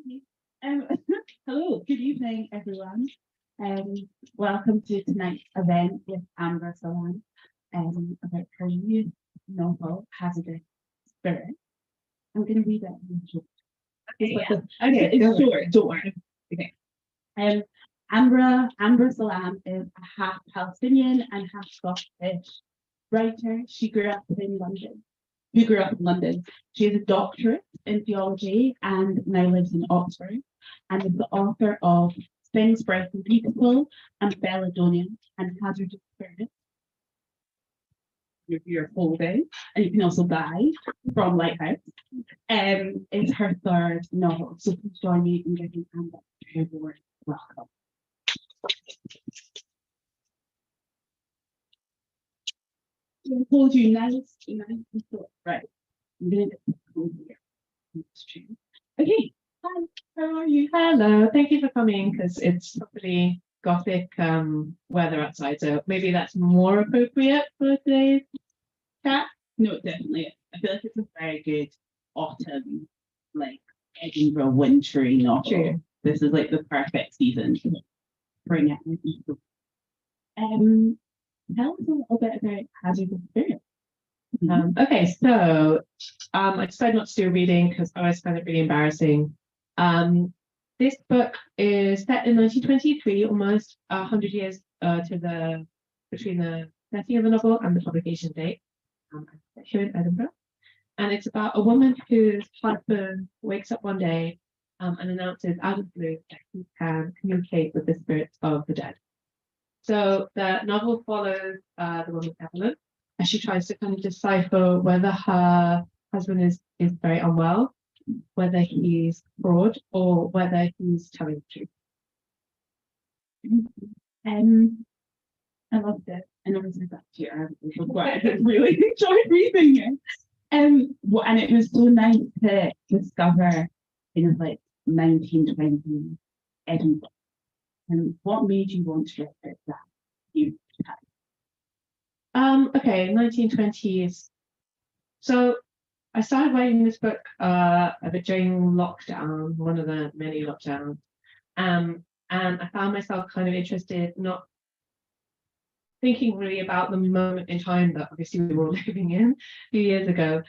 Okay. Um, Hello, good evening, everyone. Um, Welcome to tonight's event with Anbara Salam about her new novel, Hazardous Spirit. I'm going to read it in short. Okay, Yeah. Okay, it's short, don't worry. Okay. Um, Anbara Salam is a half Palestinian and half Scottish writer. She grew up in London. Who grew up in London. She has a doctorate in theology and now lives in Oxford, and is the author of Things Bright and Beautiful and Belladonna and Hazardous Spirit. You're holding, and you can also buy from Lighthouse. It's her third novel, so please join me in giving Amber a warm welcome. I told you nice, right? I'm gonna get this here. Okay, hi, how are you? Hello, thank you for coming because it's probably gothic weather outside, so maybe that's more appropriate for today's chat. No, definitely. I feel like it's a very good autumn, like Edinburgh wintry novel. True. This is like the perfect season to bring it. Um, Tell us a little bit about Hazardous Spirit. Okay, so I decided not to do a reading because I always find it really embarrassing. This book is set in 1923, almost 100 years between the setting of the novel and the publication date. Here in Edinburgh, and it's about a woman whose husband wakes up one day and announces out of the blue that he can communicate with the spirits of the dead. So the novel follows the woman Evelyn as she tries to kind of decipher whether her husband is very unwell, whether he's fraud, or whether he's telling the truth. I loved it. I never said that to you. I really enjoyed reading it. And it was so nice to discover kind of like 1920 Edinburgh. And what made you want to write that? You Okay, 1920s. So I started writing this book a bit during lockdown, one of the many lockdowns. And I found myself kind of interested, not thinking really about the moment in time that obviously we were all living in a few years ago,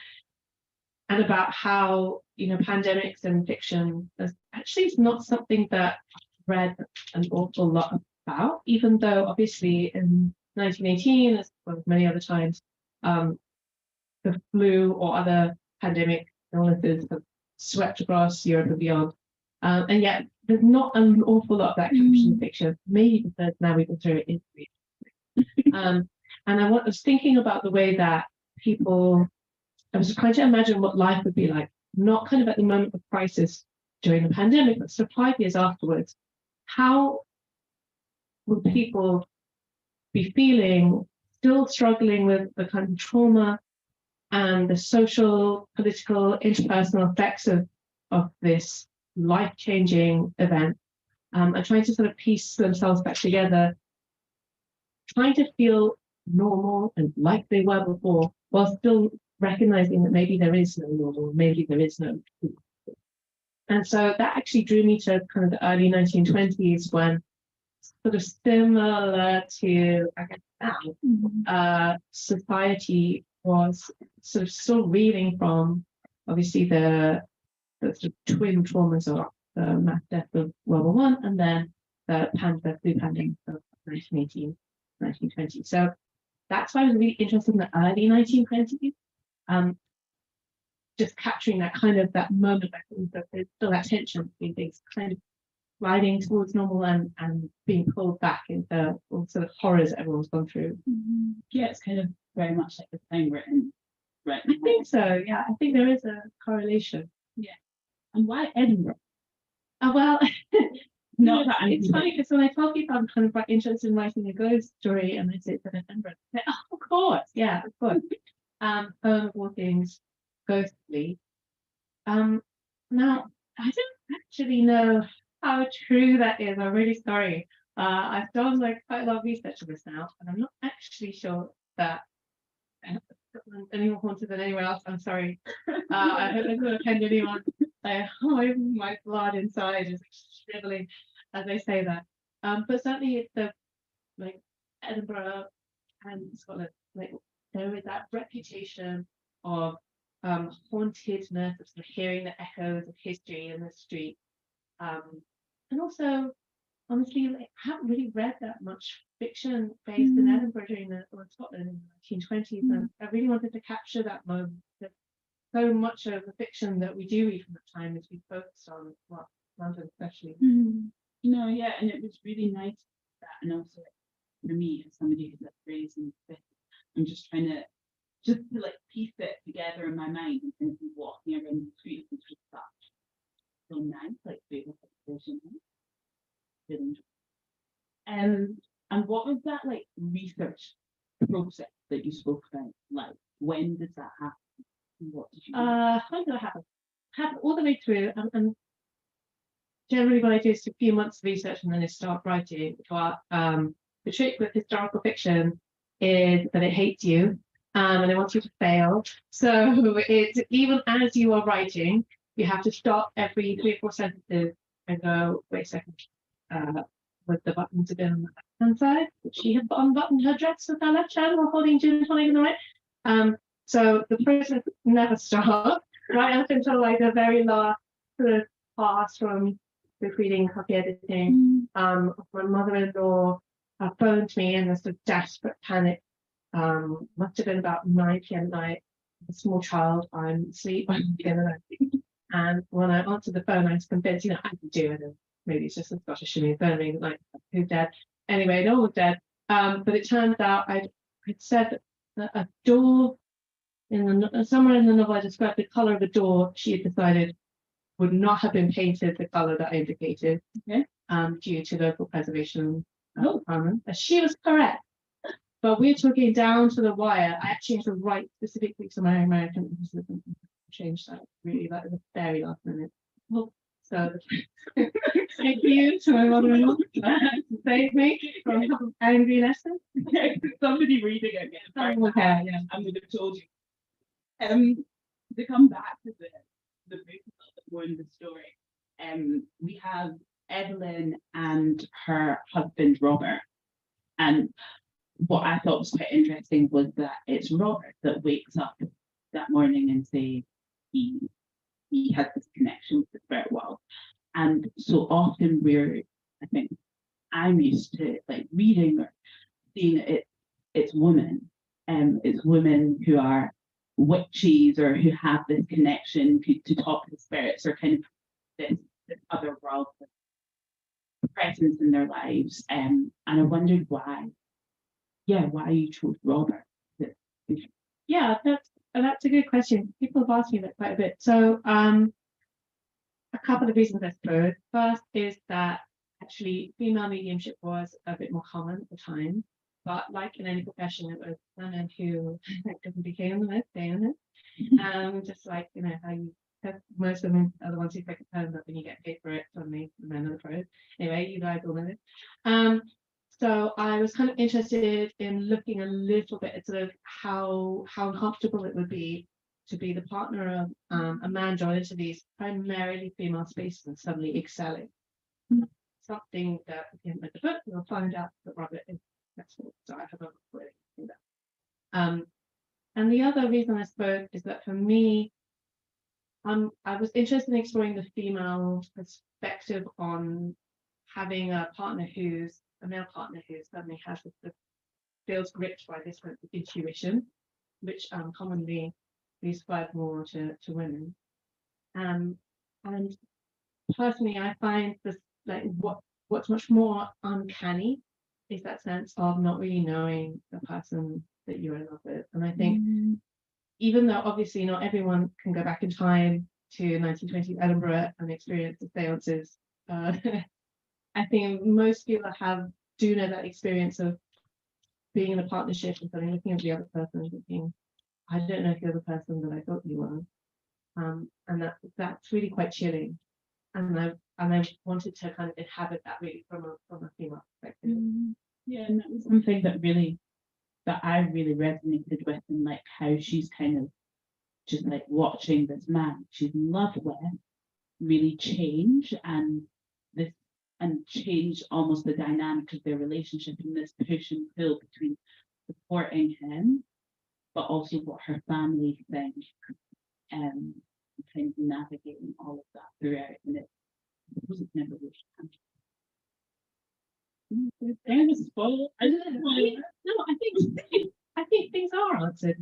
and about how, pandemics and fiction is actually not something that I've read an awful lot about, even though obviously in 1918, as well as many other times, the flu or other pandemic illnesses have swept across Europe and beyond. And yet there's not an awful lot of that fiction fiction, maybe because now we can throw it into it. And I was thinking about the way that I was trying to imagine what life would be like, not kind of at the moment of crisis during the pandemic, but sort of 5 years afterwards. How would people be feeling, still struggling with the kind of trauma and the social, political, interpersonal effects of this life-changing event, and trying to sort of piece themselves back together, trying to feel normal and like they were before, while still recognizing that maybe there is no normal, maybe there is no truth. And so that actually drew me to kind of the early 1920s, when, sort of similar to, I guess, now, society was sort of still reeling from, obviously, the sort of twin traumas of the mass death of World War One, and then the flu pandemic of 1918, 1920. So that's why I was really interested in the early 1920s, just capturing that kind of that moment back in that there's still that tension between things kind of gliding towards normal and being pulled back into all sort of horrors that everyone's gone through. Yeah, it's kind of very much like the time we're in. Right. I think so, yeah. I think there is a correlation. Yeah. And why Edinburgh? Well, no, it's funny because when I tell people I'm kind of quite interested in writing a ghost story and I say it's in Edinburgh, they say, oh, of course, yeah, of course. Home of all things ghostly. Now, I don't actually know how true that is. I'm really sorry. I've done like quite a lot of research on this now, and I'm not actually sure that anyone haunted than anywhere else. I'm sorry. I hope I don't offend anyone. My blood inside is shriveling as I say that. But certainly it's the like Edinburgh and Scotland, like there is that reputation of hauntedness, of sort of hearing the echoes of history in the street. And also, honestly, like, I haven't really read that much fiction based in Edinburgh or Scotland in the 1920s, and I really wanted to capture that moment. So much of the fiction that we do read from that time is we focused on London, especially. No, yeah, and it was really nice that, and also for me as somebody who's like raised in the city, I'm just trying to like piece it together in my mind and kind of be walking around the streets and just that so nice, like beautiful vision. Really enjoyed. And what was that like research process that you spoke about? Like, when did that happen? What did you do? How did that happen? Happened all the way through, and generally what I do is a few months of research and then I start writing. But the trick with historical fiction is that it hates you, and it wants you to fail. So it's even as you are writing, you have to stop every 3 or 4 sentences and go, wait a second, with the buttons have been on the left-hand side, she had unbuttoned her dress with her left hand while holding gin tonic in the right. So the process never stopped, right up until like the very last sort of pass from proofreading, copy editing. My mother-in-law phoned me in a sort of desperate panic. Must have been about 9 p.m. at night. A small child, I'm asleep, I'm the other night. And when I answered the phone, I was convinced, I could do it. And maybe it's just a Scottish shimmy phone like, who's dead? Anyway, no one was dead. But it turns out I'd said that a door somewhere in the novel I described the colour of a door she had decided would not have been painted the colour that I indicated, due to local preservation requirements. She was correct. But we're talking down to the wire. I actually had to write specifically to my American assistant to change that really like at the very last minute. So thank you to my mother-in-law to save me from angry lessons. Somebody reading it. Yeah. I would have told you. To come back to the book a little bit more in the story, we have Evelyn and her husband Robert, and what I thought was quite interesting was that it's Robert that wakes up that morning and says he has this connection with the spirit world, and so often I think I'm used to like reading or seeing it's women, it's women who are witches or who have this connection to talk to spirits or kind of this other world presence in their lives. And I wondered why you chose Robert. Yeah, that's a good question. People have asked me that quite a bit. So a couple of reasons, I suppose. First is that actually female mediumship was a bit more common at the time. But like in any profession, it was women who didn't became the most, stay in it. Just like, how you, most women are the ones who take a turn up and you get paid for it, suddenly the men are the pros. Anyway, you guys all know it. So I was kind of interested in looking a little bit at sort of how uncomfortable it would be to be the partner of a man drawn into these primarily female spaces and suddenly excelling. Something that in the book you'll find out that Robert is successful. So I have a really do that. And the other reason I spoke is that for me, I was interested in exploring the female perspective on having a male partner who suddenly has feels gripped by this kind of intuition, which commonly we ascribe more to women. And personally, I find this like what's much more uncanny is that sense of not really knowing the person that you're in love with. And I think even though obviously not everyone can go back in time to 1920s Edinburgh and experience the seances, I think most people do know that experience of being in a partnership and suddenly looking at the other person and thinking, I don't know if you're the person that I thought you were. And that's really quite chilling. And I wanted to kind of inhabit that really from a female perspective. Yeah, and that was something that I really resonated with, and like how she's kind of just like watching this man she's in love with really change and change almost the dynamic of their relationship in this push and pull between supporting him, but also what her family think, and kind of navigating all of that throughout. And it wasn't never really. I was spoiled. I didn't spoil. No, I think things are answered.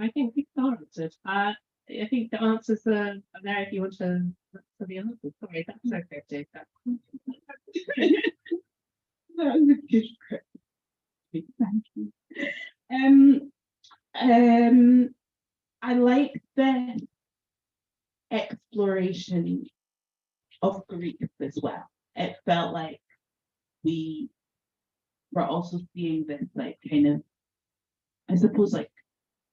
I think things are answered. I think the answers are there if you want to look for the answers. Sorry, that's so cryptic. That was a good script. Thank you. I like the exploration of grief as well. It felt like we were also seeing this like kind of, I suppose, like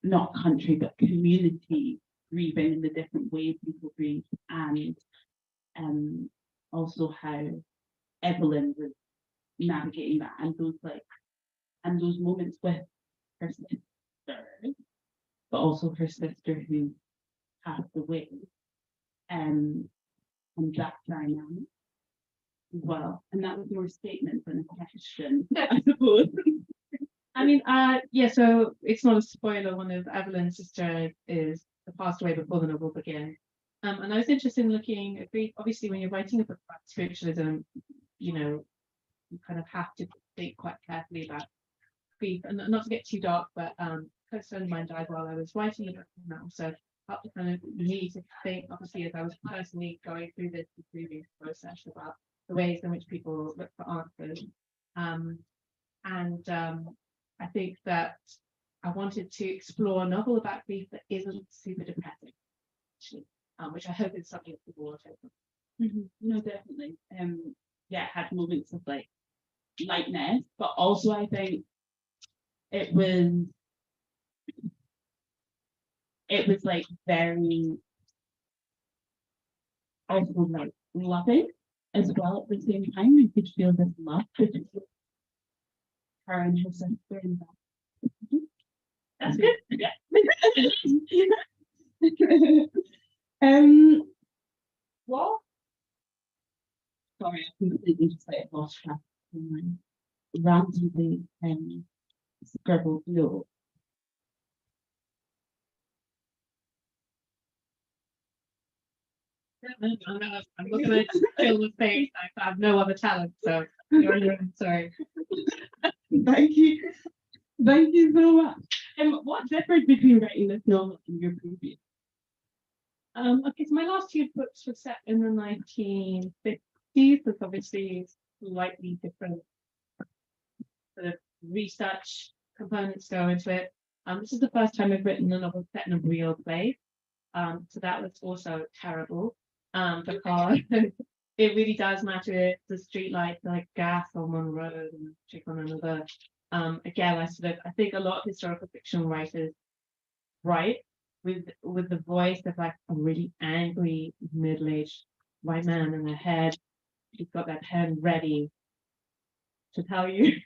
not country but community grieving in the different ways people grieve, and also how Evelyn was navigating that, and those moments with her sister, but also her sister who passed away, and that dynamic as well. And that was more a statement than a question, I suppose. I mean, yeah, so it's not a spoiler. One of Evelyn's sister is passed away before the novel began. And I was interested in looking at grief. Obviously, when you're writing a book about spiritualism, you know, you kind of have to think quite carefully about grief, and not to get too dark, but a close friend of mine died while I was writing the book, and that also helped to kind of me to think, obviously, as I was personally going through this grieving process, about the ways in which people look for answers. I think that I wanted to explore a novel about grief that isn't super depressing, actually, which I hope is something that people will take on. No, definitely. Yeah, it had moments of like lightness, but also I think it was like very also like loving as well at the same time. You could feel this love between her and her sister and that. That's good. Yeah. What? Sorry, I completely just like lost track of my randomly scribbled note. I'm looking at fill the face. I have no other talent, so you're sorry. Thank you. Thank you so much. What's the difference between writing this novel and your previous? Okay, so my last two books were set in the 1950s. There's obviously slightly different sort of research components go into it. This is the first time I've written a novel set in a real place. So that was also terrible. Because it really does matter if the street lights are like gas on one road and chick on another. Again, I think a lot of historical fiction writers write with the voice of like a really angry middle-aged white man in their head. He's got that pen ready to tell you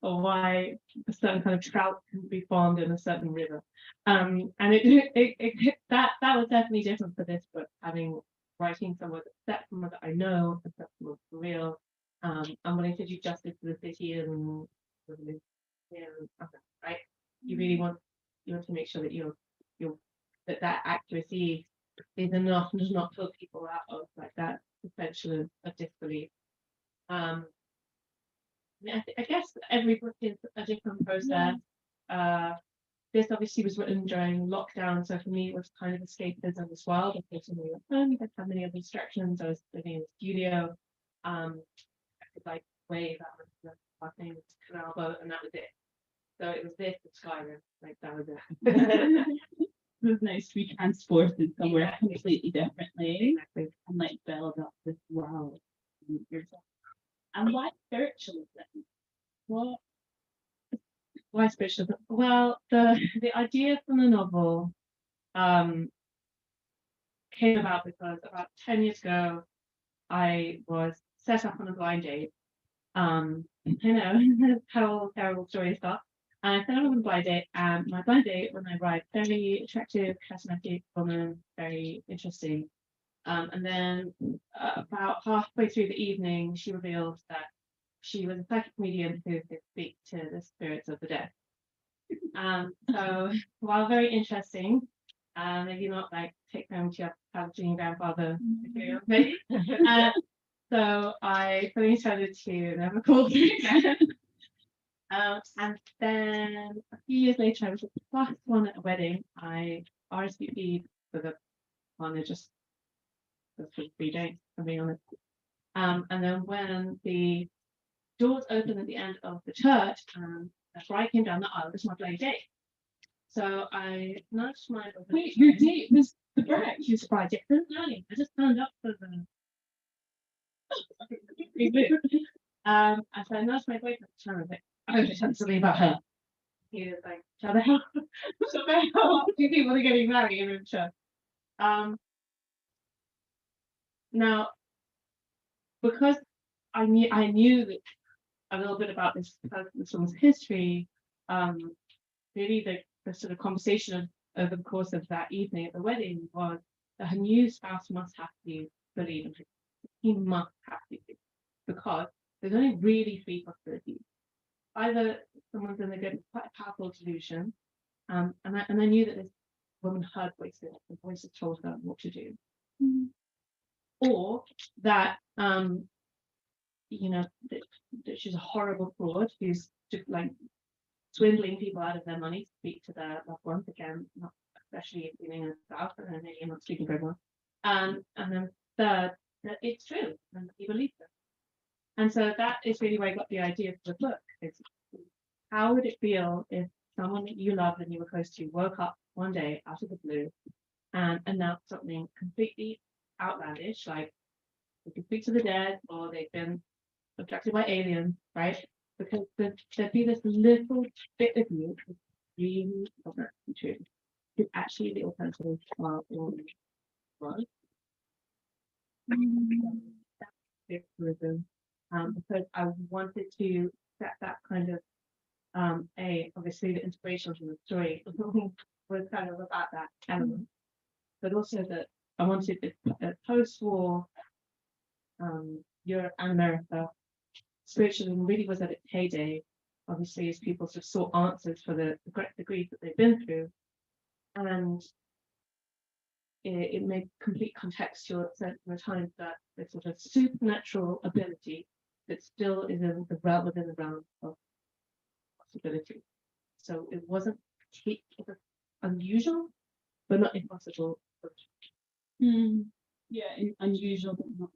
or why a certain kind of trout can be farmed in a certain river. And that was definitely different for this book, writing somewhere that's set somewhere that I know, that's more real. I'm willing to do justice to the city and right. You really want to make sure that that accuracy is enough and does not pull people out of like that suspension of disbelief. I guess every book is a different process. This obviously was written during lockdown, so for me it was kind of escapism as well, because when we were home, you had so many other distractions. I was living in the studio. I could like wave out the fucking canal boat, and that was it. So it was this and Skyrim, like that was it. It was nice to be transported somewhere completely differently, Exactly. and like build up this world yourself. And why spiritualism? What? Why spiritualism? Well, the idea from the novel came about because about 10 years ago, I was set up on a blind date. You know, terrible story stuff. And I set up on a blind date, and my blind date, when I arrived, very attractive, charismatic woman, very interesting. And then about halfway through the evening, she revealed that she was a psychic medium who could speak to the spirits of the dead. So while very interesting, maybe not like take home to your Palestinian grandfather material, maybe. So I fully decided to never call her again. And then a few years later, I was the last one at a wedding. I RSVP'd for the one just for 3 days, I'm being honest. And then when the doors opened at the end of the church, the bride came down the aisle. This was my bloody date. So I nudged my Wait, your date was the bride. She was surprised. Yeah, I just turned up for the. I said, I nudged my boyfriend at the time. I was like, I'm going to tell you something about her. He was like, shut the hell up. Shut the hell up. Two people are getting married in a church. Now, because I knew that a little bit about this woman's history, really the sort of conversation over the course of that evening at the wedding was that her new spouse must have to believe in her. He must have to, because there's only really 3 possibilities. Either someone's in quite a powerful delusion, and I knew that this woman heard voices, the voices told her what to do, or that that she's a horrible fraud who's just like swindling people out of their money to speak to their loved ones, again, not especially feeling in the South, and maybe I'm not speaking very well. And then third, that it's true and he believes it. And so that is really where I got the idea for the book. Is how would it feel if someone that you loved and you were close to woke up one day out of the blue and announced something completely outlandish, like they could speak to the dead or they've been abducted by aliens, right? Because there'd be this little bit of you that's really not true. It's actually the alternative are all right. Because I wanted to set that kind of obviously the inspiration from the story was kind of about that element, but also that I wanted the post-war Europe and America spiritualism really was at its heyday, obviously, as people sort of sought answers for the grief that they've been through, and it made complete contextual sense in the times that the sort of supernatural ability that still is in the realm within the realm of possibility. So it wasn't unusual, but not impossible. Yeah, unusual, but not.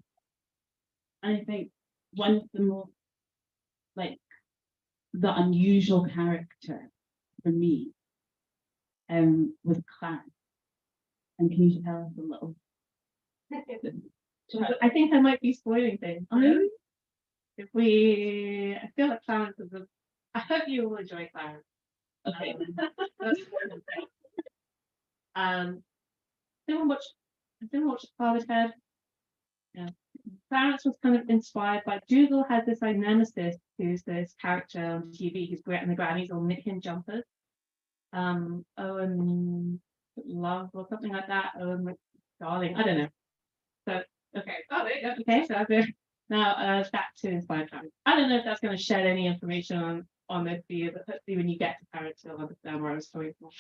And I think one of the more like the unusual character for me was Clarence. And can you tell us a little? I think I might be spoiling things. If I feel like Clarence is I hope you will enjoy Clarence. Okay. Didn't watch Father's Head. Yeah. Clarence was kind of inspired by Dougal has this like nemesis who's this character on TV who's great and the grannies all knit him jumpers. Owen Love or something like that. Owen Darling, I don't know. So okay. Oh there you go. Okay, so that's it. Now back to Inspired Clarence. I don't know if that's going to shed any information on this for you, but hopefully when you get to Clarence you'll understand where I was coming from.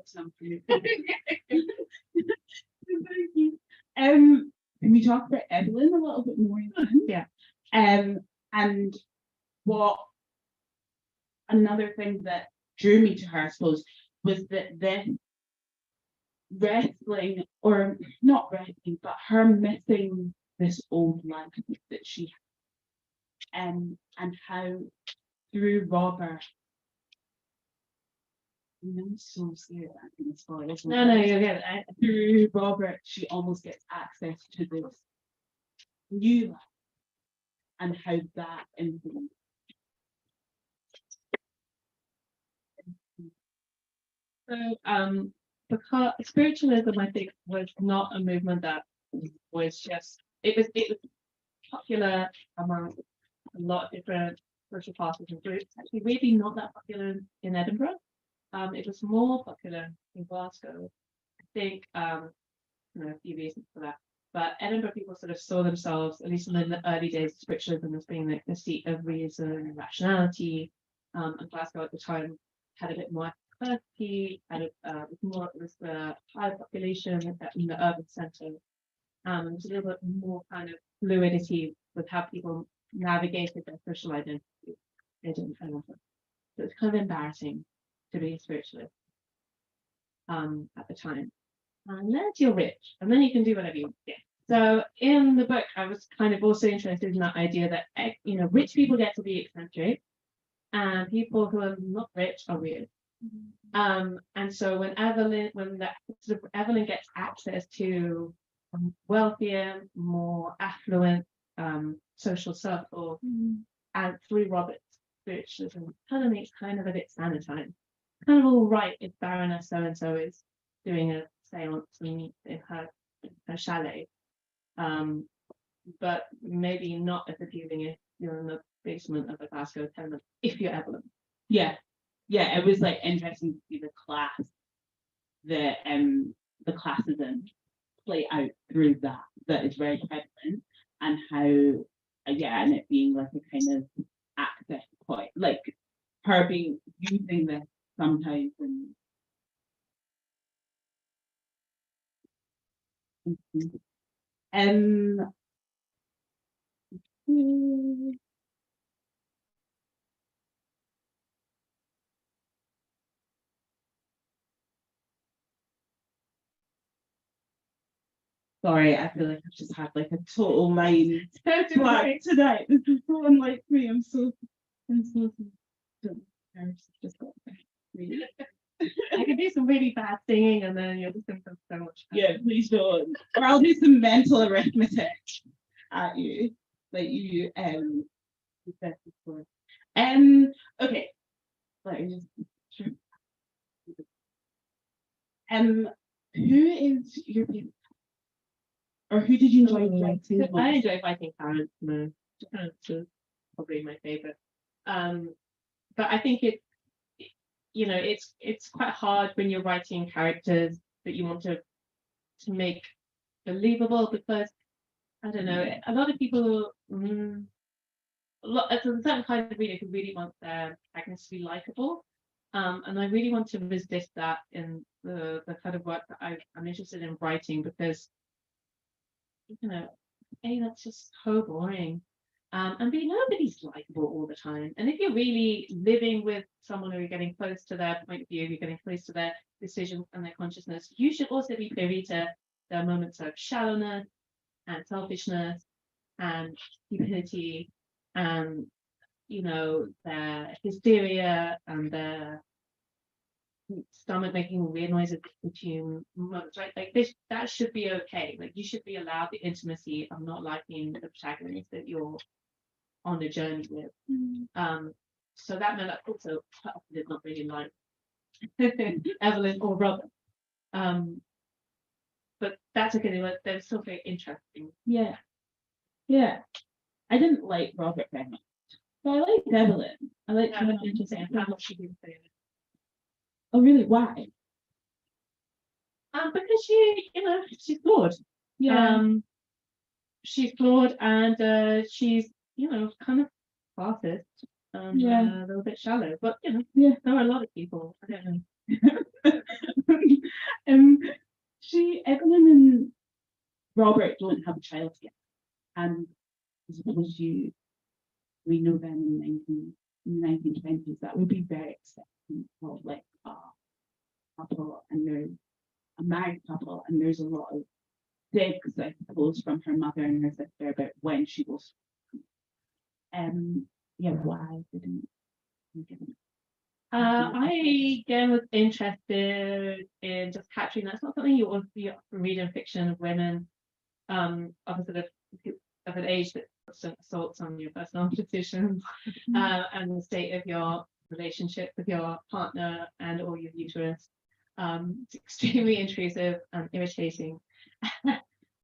Some for you. Thank you. Can we talk about Evelyn a little bit more? Yeah. And what another thing that drew me to her, I suppose, was that this wrestling, or not wrestling, but her missing this old life that she had, and how through Robert. I'm so scared that I'm spoil. No, you're good. Through Robert, she almost gets access to this new life, and how that influences. So, because spiritualism, I think, was not a movement that was just. It was popular among a lot of different social classes and groups. Actually, really not that popular in Edinburgh. It was more popular in Glasgow. I think a few reasons for that. But Edinburgh people sort of saw themselves, at least in the early days of spiritualism, as being like the seat of reason and rationality. And Glasgow at the time had a bit more diversity, had more, it was the high population in the urban centre. There was a little bit more kind of fluidity with how people navigated their social identity in Edinburgh. So it's kind of embarrassing to be a spiritualist at the time. Unless you're rich, and then you can do whatever you want. Yeah. So in the book, I was kind of also interested in that idea that rich people get to be eccentric, and people who are not rich are weird. And so when Evelyn gets access to wealthier, more affluent social circle, and through Robert's spiritualism, kind of makes kind of a bit sanitized. Kind of all right if Baroness so and so is doing a seance in her chalet, but maybe not as appealing if you're in the basement of a Glasgow tenement, if you're Evelyn. Yeah, it was like interesting to see the classism play out through that is very prevalent, and how and it being like a kind of access point, like her using this sometimes sorry, I feel like I've just had like a total mind blank tonight. This is so unlike me. I'm so just got really. I can do some really bad singing, and then you'll just think of so much. Yeah, please don't. Or I'll do some mental arithmetic at you, like you said before. Okay. Let me just. Who is your favorite? Or who did you enjoy writing? I enjoy Viking Parents. No, Parents is probably my favorite. But I think it's quite hard when you're writing characters that you want to make believable, because I don't know, a lot of people, a certain kind of reader who really wants their protagonists to be likable, and I really want to resist that in the kind of work that I'm interested in writing, because that's just so boring. And B, nobody's likable all the time. And if you're really living with someone who you're getting close to their point of view, you're getting close to their decisions and their consciousness, you should also be privy to their moments of shallowness and selfishness and stupidity and, their hysteria and their stomach making weird noises between moments, right? Like this, that should be okay. Like you should be allowed the intimacy of not liking the protagonist that you're on a journey with. So that meant that also I did not really like Evelyn or Robert. But that's okay. They're still very interesting. Yeah. I didn't like Robert very much, but I liked Evelyn. I liked her. Interesting. How much she did say it. Oh, really? Why? Because she's flawed. Yeah. She's flawed, and she's kind of classist. A little bit shallow, but there are a lot of people. I don't know. Evelyn and Robert don't have a child yet, and I suppose we know them in the 1920s. That would be very accepting of like a couple, and there's a married couple, and there's a lot of digs, I suppose, from her mother and her sister about when she goes. Why didn't you give it? I again was interested in just capturing that. It's not something you want to read in fiction of women of a sort of an age that puts assaults on your personal decisions and the state of your relationship with your partner and or your uterus. It's extremely intrusive and irritating.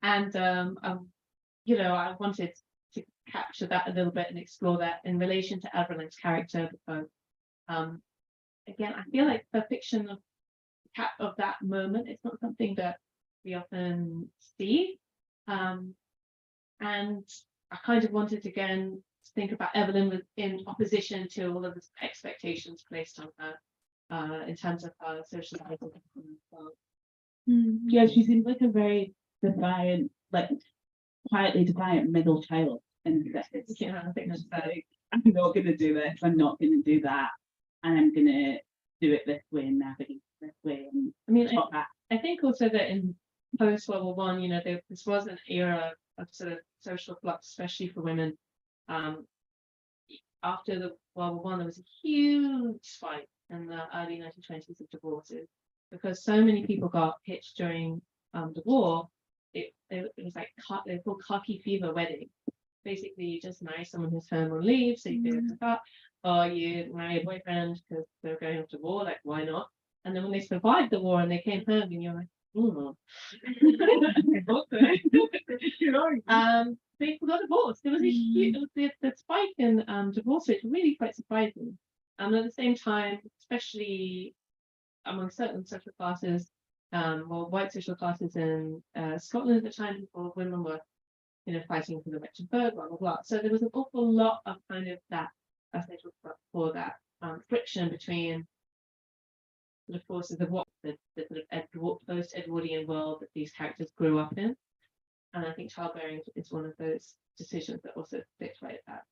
And I wanted to capture that a little bit and explore that in relation to Evelyn's character, because again, I feel like the fiction of that moment, it's not something that we often see. And I kind of wanted to again think about Evelyn was in opposition to all of the expectations placed on her in terms of her social life. Yeah, she seems like a very defiant, like quietly defiant middle child. And Yeah, I think that's like, I'm not going to do this, I'm not going to do that, and I'm going to do it this way and navigate this way. And I mean, talk back. I think also that in post World War One, this was an era of sort of social flux, especially for women. After the World War One, there was a huge spike in the early 1920s of divorces because so many people got hitched during the war. It was like they were called khaki fever wedding. Basically, you just marry someone who's home on leave, so you go to cut, or you marry a boyfriend because they're going off to war. Like, why not? And then when they survived the war and they came home, and you're like, oh, people got divorced. There was a huge, the spike in divorce rate really quite surprising. And at the same time, especially among certain social classes, or white social classes in Scotland at the time, before women were, fighting for the right to vote, blah blah blah. So there was an awful lot of kind of that, as they talked about before, that friction between the forces of what the sort of post-Edwardian world that these characters grew up in. And I think childbearing is one of those decisions that also fits right at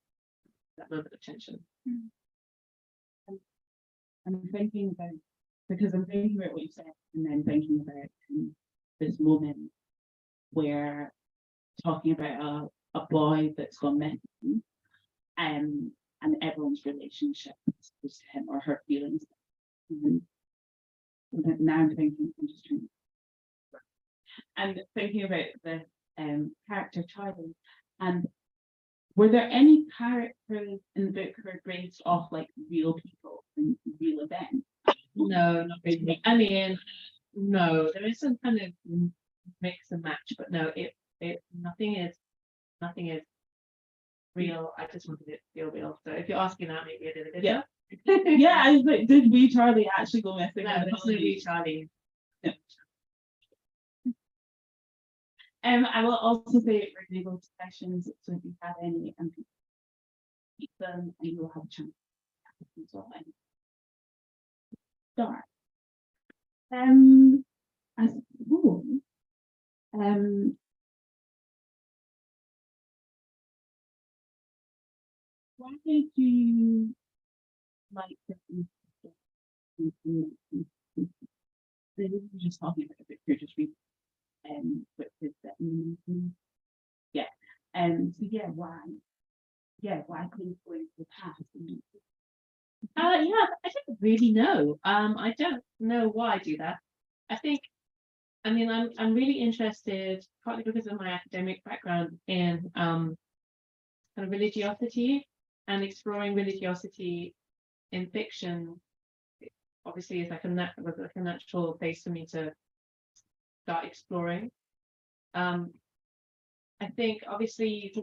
that moment of tension. I'm thinking about, because I'm thinking about what you said, and then thinking about this moment where talking about a boy that's gone missing, and everyone's relationship to him or her feelings. And now I'm thinking, I'm thinking about the character Charlie, and were there any characters in the book who are based off like real people and real events? No, not really. I mean, no, there is some kind of mix and match, but no, nothing is real. I just wanted it to feel real. So if you're asking that, maybe I did a good job. Yeah, I was like, did we Charlie actually go missing? No, it's not we Charlie. No. I will also say we're able to questions, so if you have any, keep them, and you'll have a chance to as well. Start. I suppose. Why did you like this? They were just talking about it. You're just reading, which is that. Yeah. So yeah, why? Yeah, why couldn't go into the past? Yeah, I don't really know. I don't know why I do that. I'm really interested, partly because of my academic background, in kind of religiosity and exploring religiosity in fiction. Obviously, it's like was like a natural place for me to start exploring. I think obviously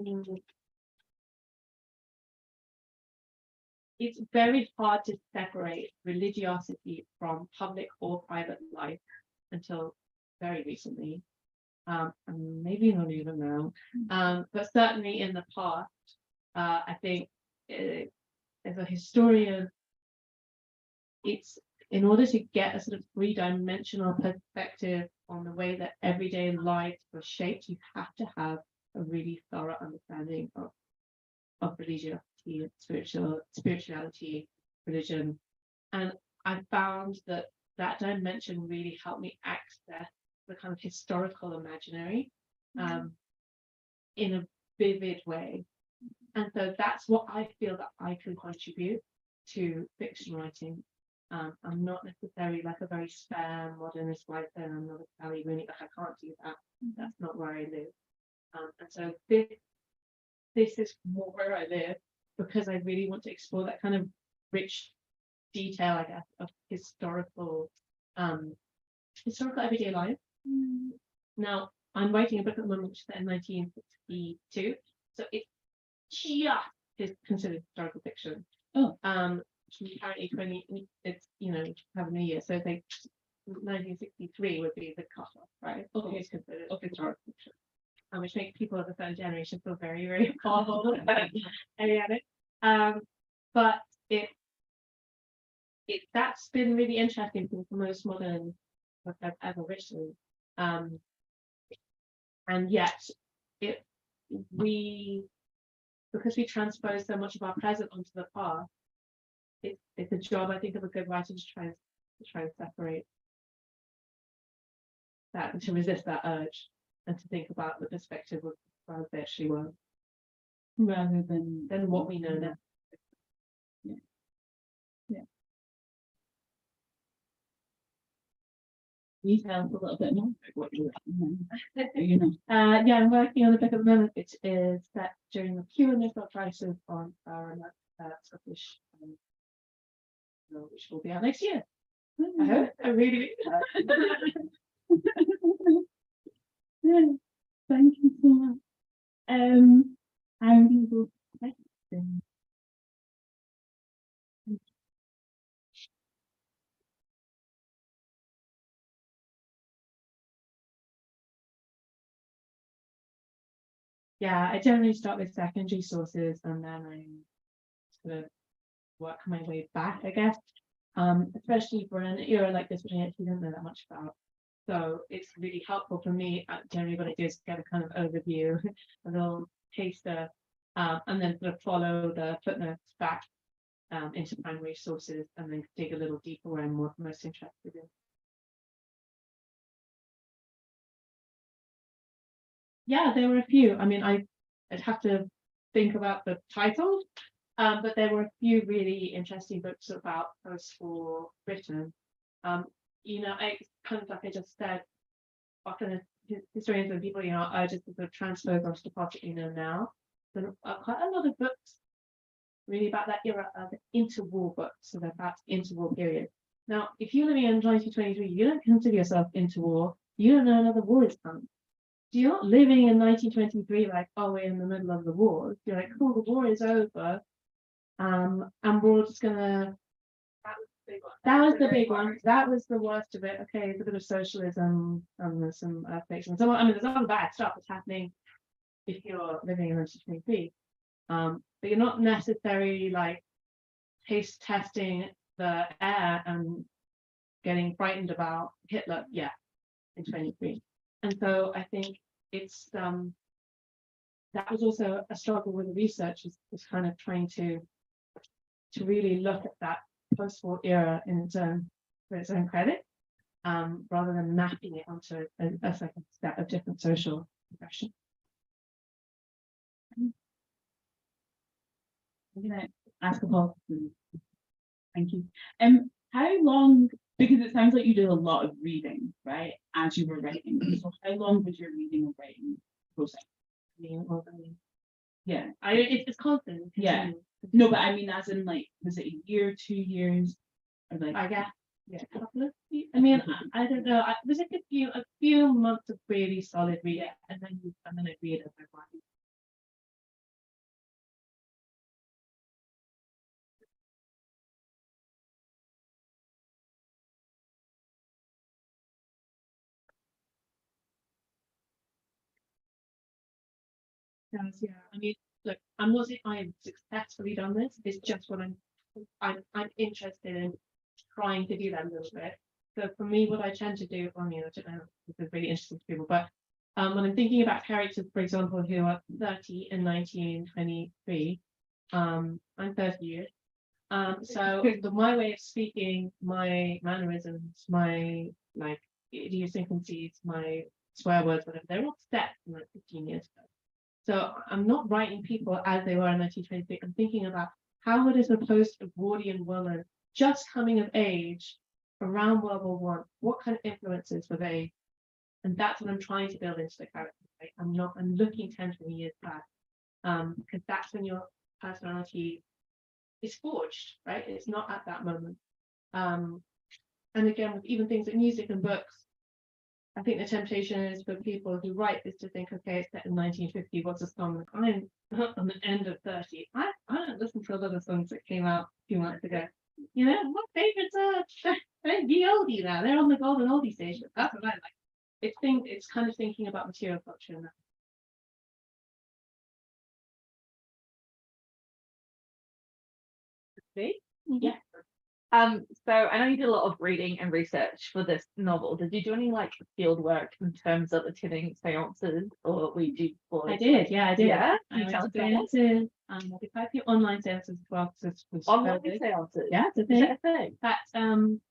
it's very hard to separate religiosity from public or private life until very recently, and maybe not even now, but certainly in the past. I think as a historian, it's in order to get a sort of three-dimensional perspective on the way that everyday life was shaped, you have to have a really thorough understanding of religiosity, spirituality, religion. And I found that dimension really helped me access the kind of historical imaginary in a vivid way. And so that's what I feel that I can contribute to fiction writing. I'm not necessarily like a very spare modernist writer. I'm not a Sally Rooney. Like I can't do that. That's not where I live. And so this is more where I live, because I really want to explore that kind of rich detail, I guess, of historical everyday life. Now, I'm writing a book at the moment which is set in 1962, so it just is considered historical fiction. Apparently 20, it's having a year, so they 1963 would be the cutoff, right? Okay. It's considered historical fiction. Which makes people of a certain generation feel very, very powerful. But that's been really interesting for the most modern book I've ever written. And yet because we transpose so much of our present onto the past, it's a job, I think, of a good writer to try and separate that and to resist that urge and to think about the perspective of where they actually were, rather than what we know now. Can you tell us a little bit more about what you're I'm working on a book at the moment, which is set during the Pure Missile crisis on our Scottish, which will be out next year. I hope. I really. Thank you so much. I'm going to go question. Yeah, I generally start with secondary sources and then I sort of work my way back, I guess. Especially for an era like this, which I actually don't know that much about. So it's really helpful for me. Generally, what I do is get a kind of overview, a little taster, and then sort of follow the footnotes back into primary sources, and then dig a little deeper where I'm most interested in. Yeah, there were a few. I mean, I'd have to think about the title, but there were a few really interesting books about post-war Britain. It's kind of like I just said, often historians and people, are just sort of transpose onto the part that you know now. There are quite a lot of books really about that era of interwar books, so they're about interwar period. Now, if you're living in 1923, you don't consider yourself interwar. You don't know another war is coming. So you're not living in 1923 like, oh, we're in the middle of the war. You're like, cool, the war is over. And we're just gonna. That was the big one. That was the worst of it. Okay, it's a bit of socialism and there's some earthquakes and so on. I mean, there's all the bad stuff that's happening if you're living in 1923. But you're not necessarily like taste testing the air and getting frightened about Hitler yet in 23. And so I think it's that was also a struggle with the research, was kind of trying to really look at that post-war era in its own credit, rather than mapping it onto a second set of different social progression. I'm gonna ask a question. Thank you. How long? Because it sounds like you did a lot of reading, right, as you were writing. So how long was your reading and writing process? Yeah, it's constant. Yeah. No, but I mean, as in, like, was it a year, 2 years, or like? I guess. Yeah, a couple of. I mean, I don't know. It was like a few months of really solid reading, and then I read as I went. Yeah, I mean, look, I'm not saying I've successfully done this. It's just what I'm interested in trying to do that a little bit. So for me, what I tend to do, I mean, I don't know if this is really interesting to people, but when I'm thinking about characters, for example, who are 30 in 1923, I'm 30 years. So my way of speaking, my mannerisms, my like idiosyncrasies, my swear words, whatever, they're all set from like 15 years ago. So I'm not writing people as they were in 1923. I'm thinking about how would a post-Edwardian woman just coming of age around World War I, what kind of influences were they? And that's what I'm trying to build into the character. Right? I'm looking 10, 20 years back. Because that's when your personality is forged, right? It's not at that moment. And again, with even things like music and books, I think the temptation is for people who write this to think, okay, it's set in 1950, what's a song? I'm on the end of 30. I don't listen to a lot of songs that came out a few months ago. You know, my favourites are they're the oldie now. They're on the golden oldie stage. But that's what I like. It's kind of thinking about material culture and that. See? Yeah. So I know you did a lot of reading and research for this novel. Did you do any like field work in terms of attending seances, or we do? I did. Yeah, I did. Yeah, I you went tell to us about that? seances. I did quite a few online seances as well. Online seances. Yeah, it's a Is thing. that a thing? That's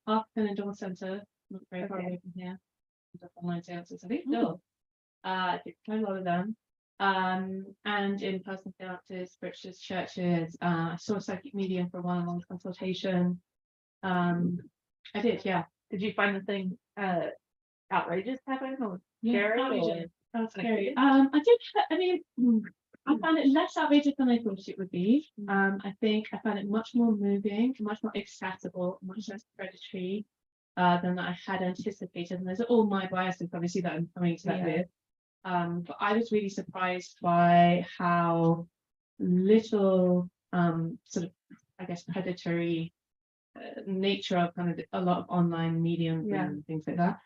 Arthur and Dawn Centre, not very far Okay. away from here. Does online seances. I think Mm. still. I did quite a lot of them. And in-person seances, spiritualist churches. I saw a psychic medium for one-on-one consultation. I did, yeah. Did you find the thing outrageous happen or Yeah, scary? outrageous. That was scary. Unexpected? I did. I mean, I found it less outrageous than I thought it would be. I think I found it much more moving, much more accessible, much less predatory than I had anticipated. And those are all my biases, obviously, that I'm coming to that with. But I was really surprised by how little sort of, I guess, predatory nature of kind of a lot of online mediums Yeah. and things like that.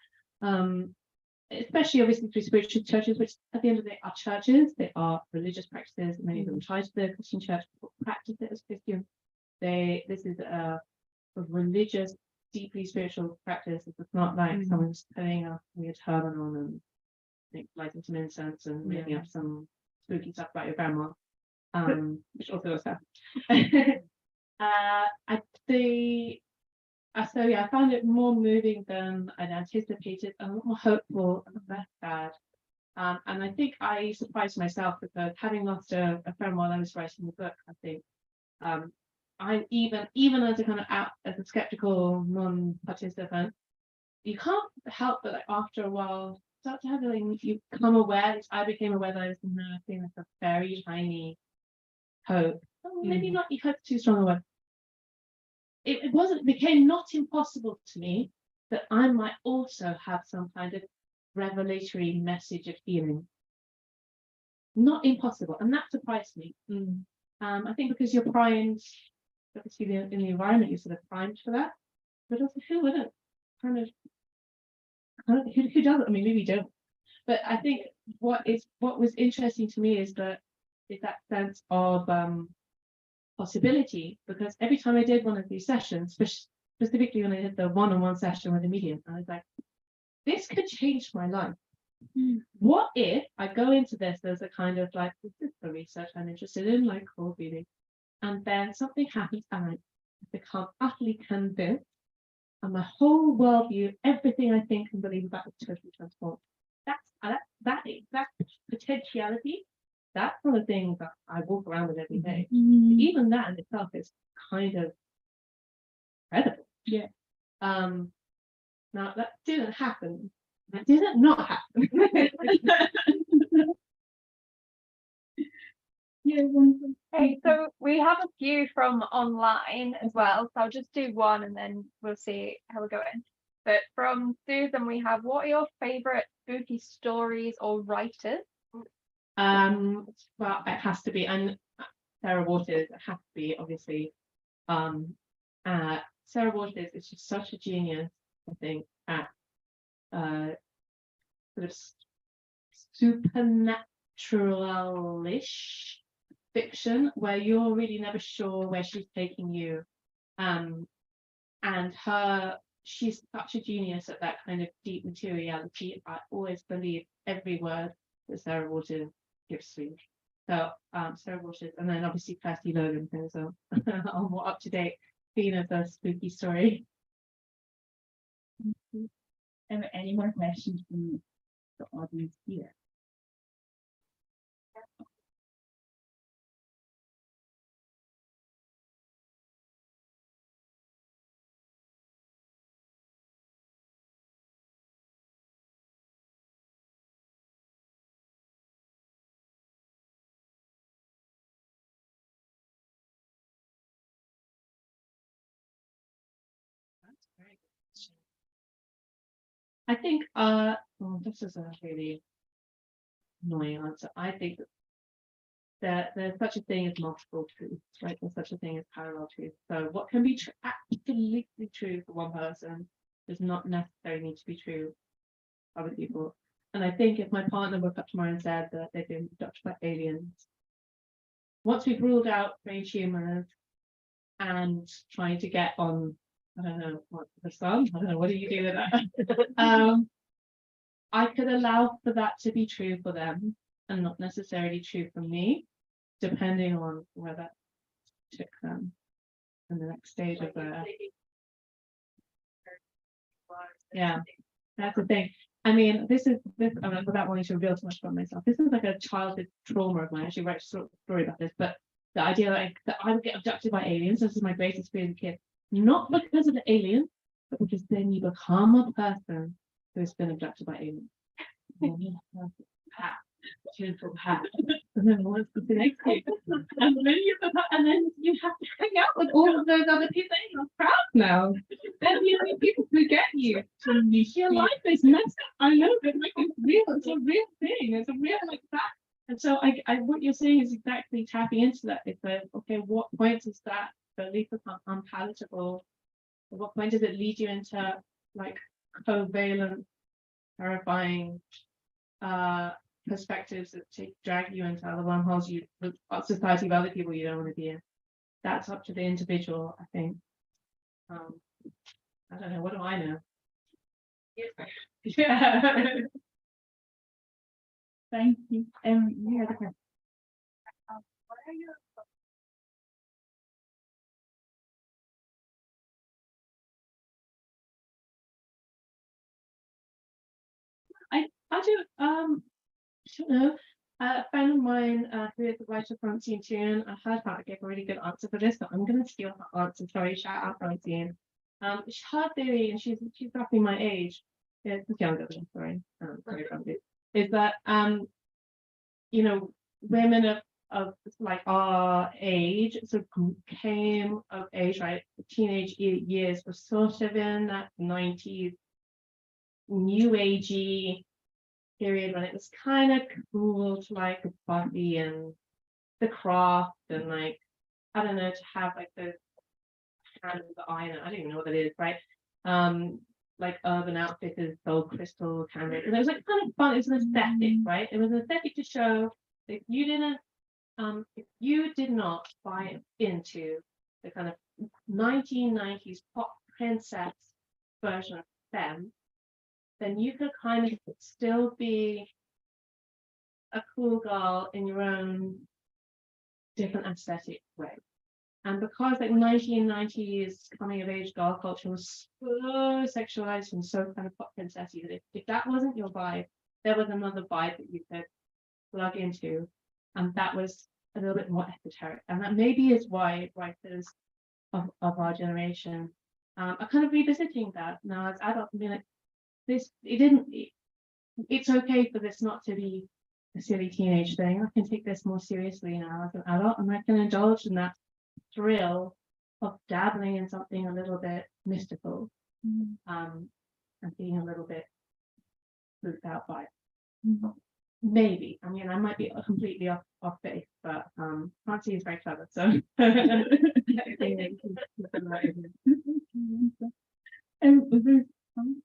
Especially obviously through spiritual churches, which at the end of the day are churches. They are religious practices. Many of them try to the Christian church, practice it as Christian. This is a religious, deeply spiritual practice. It's not like someone's putting a weird turban on and lighting some incense and making up some spooky stuff about your grandma. Which also does happen. So yeah, I found it more moving than I'd anticipated, and a lot more hopeful and less sad. And I think I surprised myself because having lost a friend while I was writing the book, I think I even as a kind of as a skeptical non-participant, you can't help but like after a while start to have you become aware. At least I became aware that I was nursing like a very tiny hope. Oh, maybe not. Hope's too strong a word. It became not impossible to me that I might also have some kind of revelatory message of healing. Not impossible, and that surprised me. I think because you're primed, obviously in the environment, you're sort of primed for that. But also, who wouldn't? Who doesn't? I mean, maybe you don't. But I think what was interesting to me is that sense of possibility, because every time I did one of these sessions, specifically when I did the one-on-one session with a medium, I was like, this could change my life. What if I go into this as a kind of like, this is the research I'm interested in, like core reading, and then something happens and I become utterly convinced, and my whole worldview, everything I think and believe about is totally transformed. That potentiality. That's one of the things that I walk around with every day. Even that in itself is kind of incredible. Yeah. Now that didn't happen. That didn't not happen. Yeah. Okay, so we have a few from online as well. So I'll just do one and then we'll see how we're going. But from Susan, we have, what are your favorite spooky stories or writers? Well, it has to be, and Sarah Waters, it has to be, obviously. Sarah Waters is just such a genius, I think, at sort of supernatural-ish fiction, where you're really never sure where she's taking you. And she's such a genius at that kind of deep materiality. I always believe every word that Sarah Waters gives me. So Sarah Waters, and then obviously Kirsty Logan as well. A more up to date scene of the spooky story. Any more questions from the audience here? That's a very good question. I think this is a really annoying answer. I think that that there's such a thing as multiple truths, right? There's such a thing as parallel truth. So what can be absolutely true for one person does not necessarily need to be true for other people. And I think if my partner woke up tomorrow and said that they've been abducted by aliens, once we've ruled out transhumans and trying to get on, I don't know, what, the sun? I don't know, what do you do with that? I could allow for that to be true for them and not necessarily true for me, depending on where that took them in the next stage of their. Yeah, that's the thing. I mean, this, I mean, without wanting to reveal too much about myself, this is like a childhood trauma of mine. I actually wrote a story about this, but the idea that I would get abducted by aliens, this is my greatest fear as a kid. Not because of the alien, but because then you become a person who has been abducted by aliens. And then what's the next thing? And then you have to hang out with all of those other people in your crowd now. They're the only people who get you. Your life is messed up. I know, but like it's real. It's a real thing. It's a real like fact. And so I what you're saying is exactly tapping into that. It's like, okay, what point does that belief become unpalatable? At what point does it lead you into like covalent, terrifying perspectives that drag you into other wormholes, society of other people you don't want to be in? That's up to the individual, I think. I don't know, what do I know? Yeah. Thank you. You had a question. What are your I do don't know. A friend of mine who is a writer, Francine Tune, I heard her give a really good answer for this, but I'm going to steal her answer. Sorry, shout out Francine. Her theory, and she's roughly my age, it's younger than, sorry, is that you know, women of like our age sort of came of age, right? The teenage years were sort of in that 90s new agey period when it was kind of cool to like Buffy and the Craft and like, I don't know, to have like the hand of the iron. I don't even know what that is, right? Like Urban Outfitters, Gold Crystal, Canberra. And it was like kind of fun. It was an aesthetic, right? It was an aesthetic to show that if you did not buy into the kind of 1990s pop princess version of them, then you could kind of still be a cool girl in your own different aesthetic way. And because like 1990s coming of age girl culture was so sexualized and so kind of pop princessy that if that wasn't your vibe, there was another vibe that you could plug into, and that was a little bit more esoteric. And that maybe is why writers of our generation are kind of revisiting that now as adults. I mean, like, it's okay for this not to be a silly teenage thing. I can take this more seriously now as an adult, and I can indulge in that thrill of dabbling in something a little bit mystical, and being a little bit spooked out by it. Maybe. I mean, I might be completely off base, but Francie is very clever, so Was there some?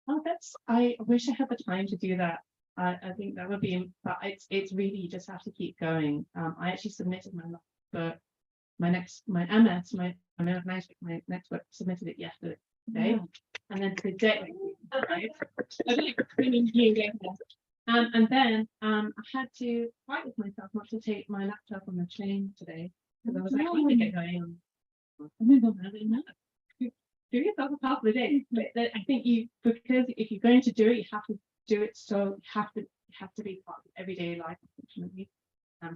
Oh, I wish I had the time to do that. I think that would be, but it's really, you just have to keep going. I actually submitted my book, my next book, submitted it yesterday. And then today, right? And then I had to fight with myself not to take my laptop on the train today, because I was like, I need to get going on. Oh my God, I didn't know. Do yourself a part of the day. But I think because if you're going to do it, you have to do it. So you have to be part of everyday life, unfortunately.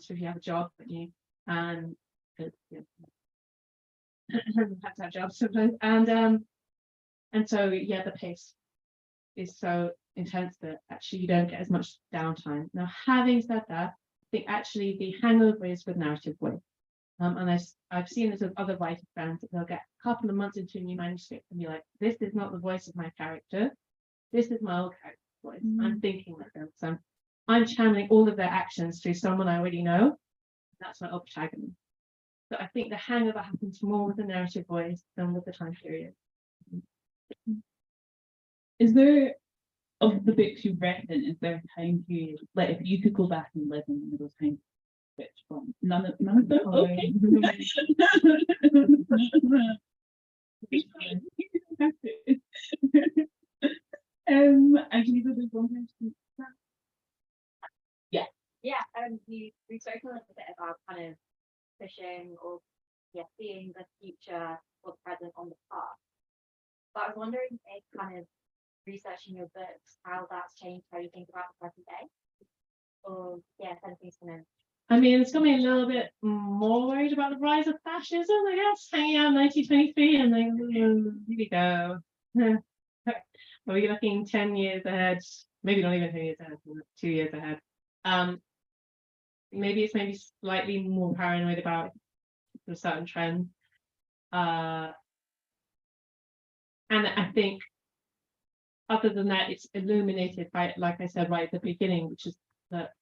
So if you have a job, but you have to have jobs sometimes. And so yeah, the pace. is so intense that actually you don't get as much downtime. Now, having said that, I think actually the hangover is with narrative voice. And I've seen this with other writer friends that they'll get a couple of months into a new manuscript and be like, this is not the voice of my character. This is my old character's voice. I'm thinking like this. So I'm channeling all of their actions through someone I already know. That's my old protagonist. So I think the hangover happens more with the narrative voice than with the time period. Is there, of the books you've written, is there a time period, like if you could go back and live in one of those times, which one? None of them? Okay. Actually, there's one question. Yeah, we spoke a little bit about kind of fishing or seeing the future or the present on the past. But I was wondering if kind of researching your books, how that's changed how you think about the present day. Or if anything's kind of I mean, it's got me a little bit more worried about the rise of fascism, I guess. Hanging out in 1923 and like, here we go. Are we looking 10 years ahead? Maybe not even 10 years ahead, 2 years ahead. Maybe it's slightly more paranoid about a certain trend. And I think other than that, it's illuminated by, like I said right at the beginning, which is that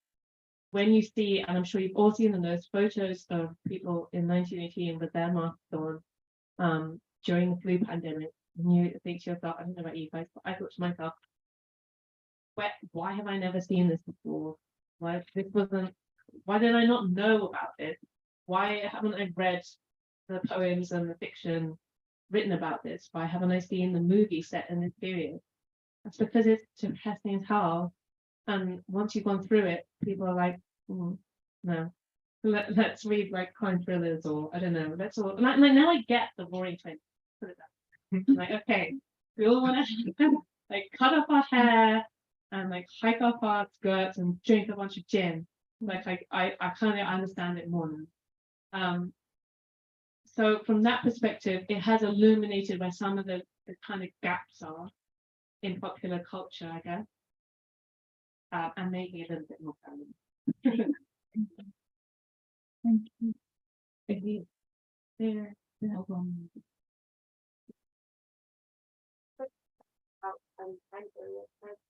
when you see, and I'm sure you've all seen those photos of people in 1918 with their masks on during the flu pandemic, and you think to yourself, I don't know about you guys, but I thought to myself, why have I never seen this before? Why did I not know about this? Why haven't I read the poems and the fiction written about this? Why haven't I seen the movie set in this period? That's because it's depressing as hell. And once you've gone through it, people are like, no, let's read like crime thrillers, or I don't know, let's all like now I get the Roaring Twenties. Put it that way. Like, okay, we all want to like cut off our hair and like hike off our skirts and drink a bunch of gin. Like I kind of understand it more now. So from that perspective, it has illuminated where some of the kind of gaps are in popular culture, I guess. And maybe a little bit more permanent. Thank you. There. I'm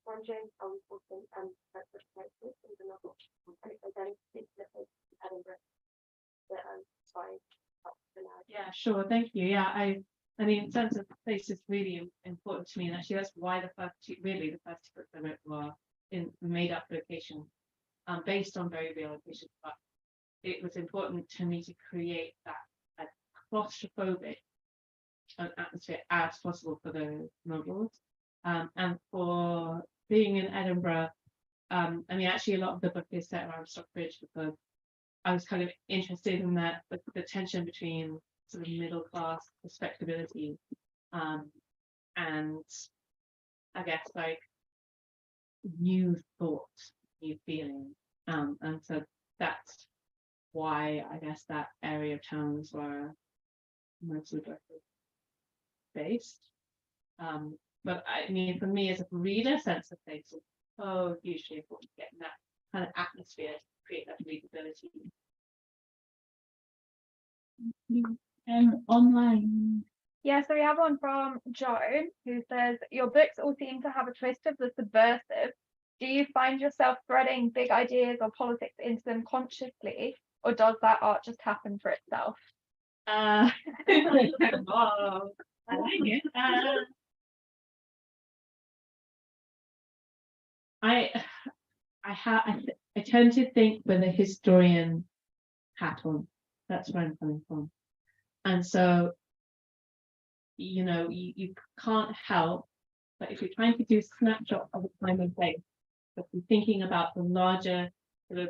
wondering how important representation in the novel identity Edinburgh that sorry. Yeah, sure. Thank you. Yeah, I mean, sense of place is really important to me, and actually that's why the first two books I wrote were in made up locations, based on very real locations. But it was important to me to create that claustrophobic atmosphere as possible for the novels. And for being in Edinburgh, I mean, actually a lot of the book is set around Stockbridge because I was kind of interested in that the tension between sort of middle class respectability and I guess like new thoughts, new feelings. And so that's why I guess that area of towns were mostly based. But I mean, for me as a reader, sense of place is so hugely important to get in that kind of atmosphere to create that readability. Online. Yeah, so we have one from Joan who says, your books all seem to have a twist of the subversive. Do you find yourself threading big ideas or politics into them consciously, or does that art just happen for itself? Oh, I like it. I tend to think with a historian hat on. That's where I'm coming from. And so, you know, you can't help, but if you're trying to do a snapshot of a time and place, but you're thinking about the larger sort of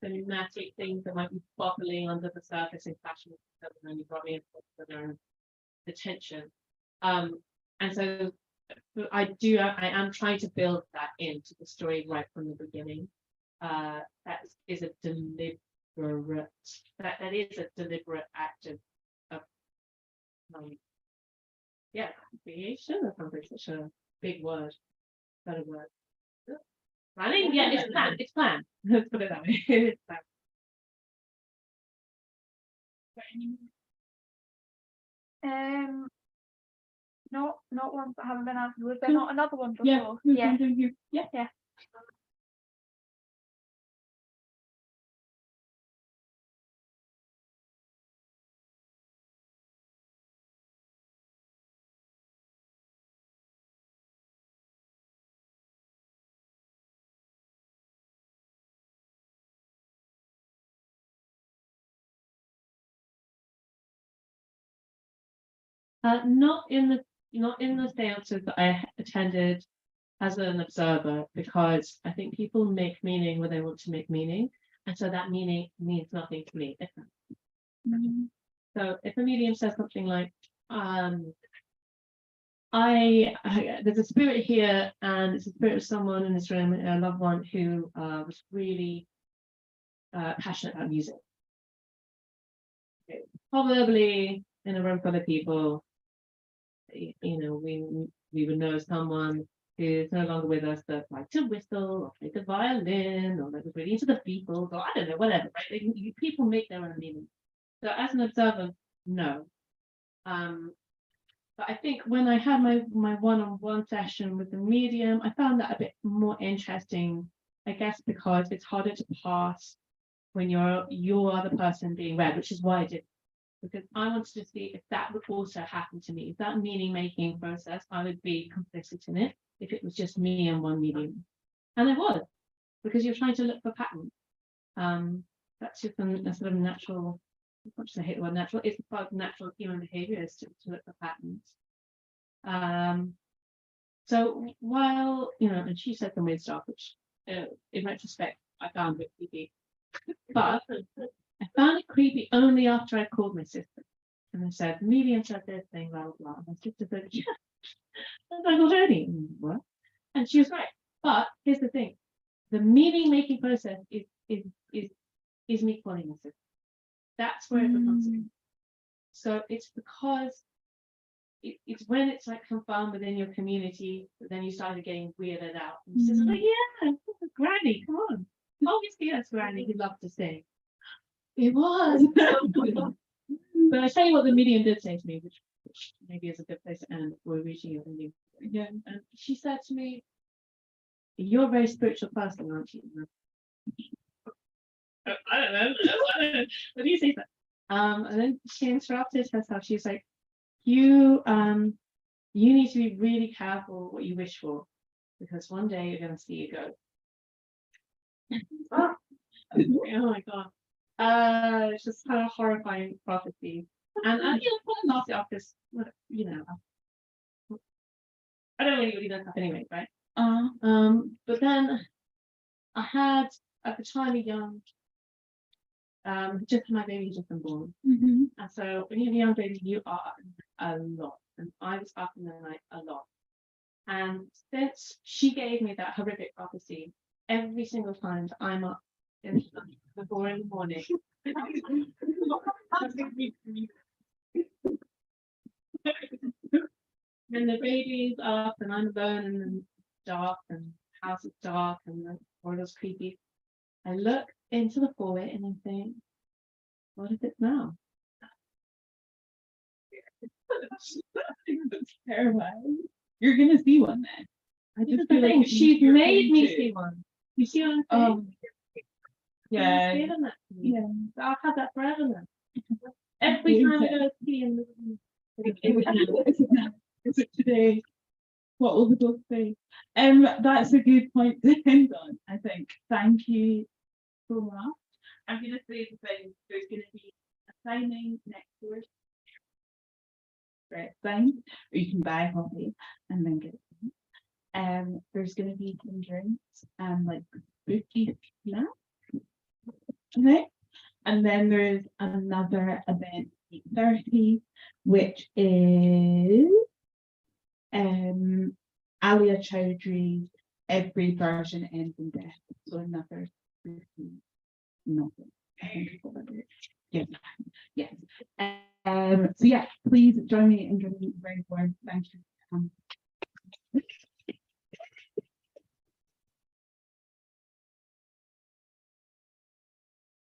thematic things that might be bubbling under the surface in fashion, and you brought me in the tension. And so I am trying to build that into the story right from the beginning. That is a deliberate act of creation or something, such a big word. Better word. Planning? Yeah, it's planned. It's planned. Let's put it that way. It's planned. Not ones that haven't been answered. Was there No. not another one Yeah, before? there's Yeah. one down here. Yeah. Yeah. Not in the seances that I attended as an observer, because I think people make meaning when they want to make meaning, and so that meaning means nothing to me. So if a medium says something like, there's a spirit here, and it's a spirit of someone in this room, a loved one who was really passionate about music. Probably in a room full of people, we would know someone who's no longer with us that liked to whistle or played the violin or that was really into the Beatles, or I don't know, whatever, right? People make their own meaning. So as an observer, no. But I think when I had my one-on-one session with the medium, I found that a bit more interesting, I guess, because it's harder to pass when you're the person being read, which is why I did. Because I wanted to see if that would also happen to me. If that meaning-making process, I would be complicit in it if it was just me and one medium. And I was, because you're trying to look for patterns. That's just a sort of natural, much as I hate the word natural, it's part of natural human behavior is to look for patterns. So while, and she said some weird stuff, which in retrospect, I found a bit creepy. But I found it creepy only after I called my sister. And I said, medium said this thing, blah, blah, blah. And my sister said, yeah, I got ready. What? And she was right. But here's the thing. The meaning-making process is me calling my sister. That's where it becomes a thing. So it's because it's when it's like confirmed within your community that then you started getting weirded out. And she's like, yeah, Granny, come on. Obviously that's Granny, he loved to sing. It was. But I tell you what the medium did say to me, which maybe is a good place to end. We're reaching your ending. Yeah. And she said to me, you're a very spiritual person, aren't you? I don't know. What do you say? And then she interrupted herself. She was like, you need to be really careful what you wish for, because one day you're going to see it go. Oh my god. It's just kind of horrifying prophecy. And I laughed it off because, I don't really know stuff anyway, right? But then I had at the time a young, just my baby had just been born. And so when you have a young baby, you are a lot. And I was up in the night a lot. And since she gave me that horrific prophecy, every single time that I'm up in the 4 in the morning. And the baby's up and I'm alone in the dark and the house is dark and the corridor's creepy. I look into the foyer and I think, what if it's now? That's terrifying. You're gonna see one then. I just feel like She's made me see one. You see what I'm saying? Yeah. Yeah. So I'll have that forever now. Every time I go to ski in the Is it today? What will the book say? That's a good point to end on, I think. Thank you so much. I'm gonna say the thing, there's gonna be a signing next door. Right, sign, or you can buy coffee and then get it. There's gonna be some drinks and like spooky snacks. Okay. And then there's another event at 8:30, which is Alia Chowdhury's Every Version Ends in Death. So another spooky novel. I think is what it is. Yes. Yes. So yeah, please join me in giving very warm thank you.